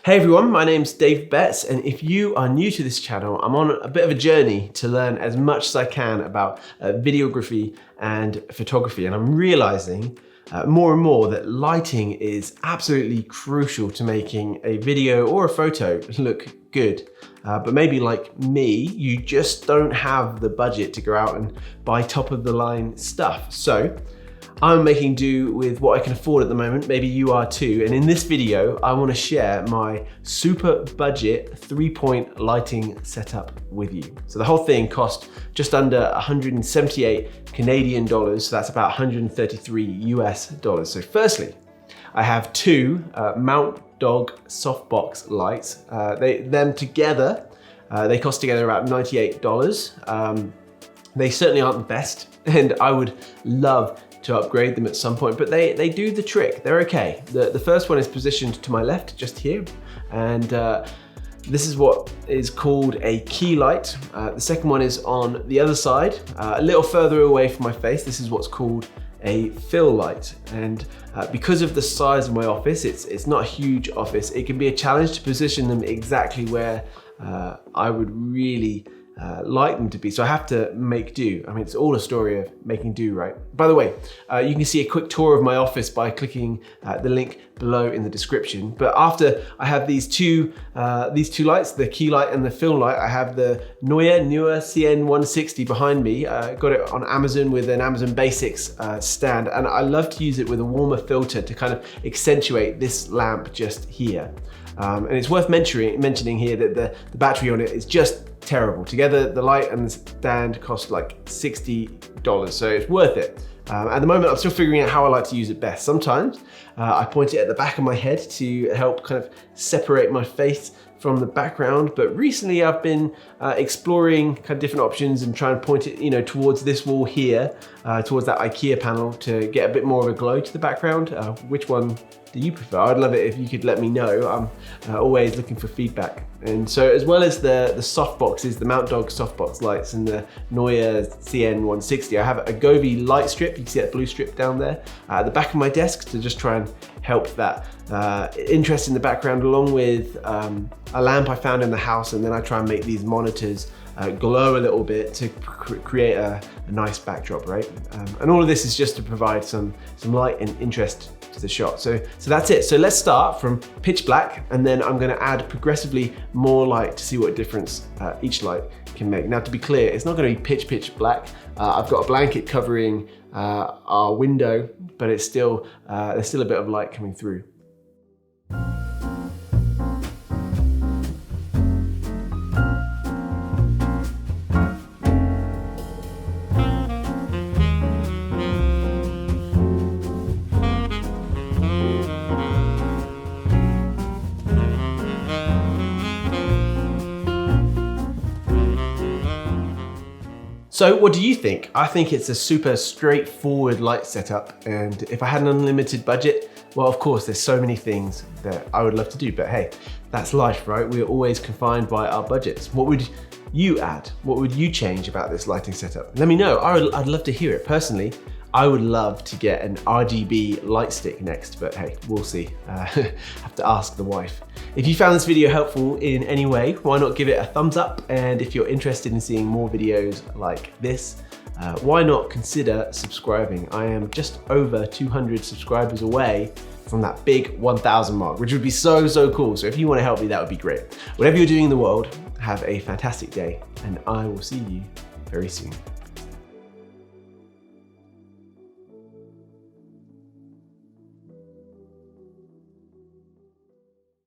Hey everyone, my name's Dave Betts, and if you are new to this channel, I'm on a bit of a journey to learn as much as I can about videography and photography, and I'm realizing more and more that lighting is absolutely crucial to making a video or a photo look good. But maybe like me, you just don't have the budget to go out and buy top of the line stuff. So I'm making do with what I can afford at the moment, maybe you are too, and in this video I want to share my super budget 3-point lighting setup with you. So the whole thing cost just under 178 Canadian dollars, so that's about 133 US dollars. So firstly, I have two Mountdog Softbox lights. Them together, they cost together about $98. They certainly aren't the best, and I would love to upgrade them at some point, but they do the trick. They're okay. The first one is positioned to my left, just here, and this is what is called a key light. The second one is on the other side, a little further away from my face. This is what's called a fill light, and because of the size of my office, it's not a huge office, it can be a challenge to position them exactly where I would really like them to be, so I have to make do. I mean, it's all a story of making do, right? By the way, you can see a quick tour of my office by clicking the link below in the description. But after I have these two lights, the key light and the film light, I have the Neewer CN-160 behind me. Got it on Amazon with an Amazon Basics stand, and I love to use it with a warmer filter to kind of accentuate this lamp just here. And it's worth mentioning here that the battery on it is just terrible. Together, the light and the stand cost like $60, so it's worth it. At the moment, I'm still figuring out how I like to use it best. Sometimes I point it at the back of my head to help kind of separate my face from the background, but recently I've been exploring kind of different options and trying to point it, towards this wall here, towards that IKEA panel to get a bit more of a glow to the background. Which one do you prefer? I'd love it if you could let me know. I'm always looking for feedback. And so, as well as the softboxes, the Mountdog Softbox lights and the Neewer CN-160, I have a Govee light strip. You can see that blue strip down there at the back of my desk to just try and help that interest in the background, along with a lamp I found in the house, and then I try and make these monitors glow a little bit to create a nice backdrop, right? And all of this is just to provide some light and interest to the shot. So that's it. So let's start from pitch black, and then I'm going to add progressively more light to see what difference each light can make. Now, to be clear, it's not going to be pitch black. I've got a blanket covering our window, but it's still there's still a bit of light coming through. So what do you think? I think it's a super straightforward light setup, and if I had an unlimited budget, well, of course, there's so many things that I would love to do, but hey, that's life, right? We're always confined by our budgets. What would you add? What would you change about this lighting setup? Let me know. I'd love to hear it. Personally, I would love to get an RGB light stick next, but hey, we'll see. Have to ask the wife. If you found this video helpful in any way, why not give it a thumbs up? And if you're interested in seeing more videos like this, why not consider subscribing? I am just over 200 subscribers away from that big 1,000 mark, which would be so cool. So if you want to help me, that would be great. Whatever you're doing in the world, have a fantastic day, and I will see you very soon.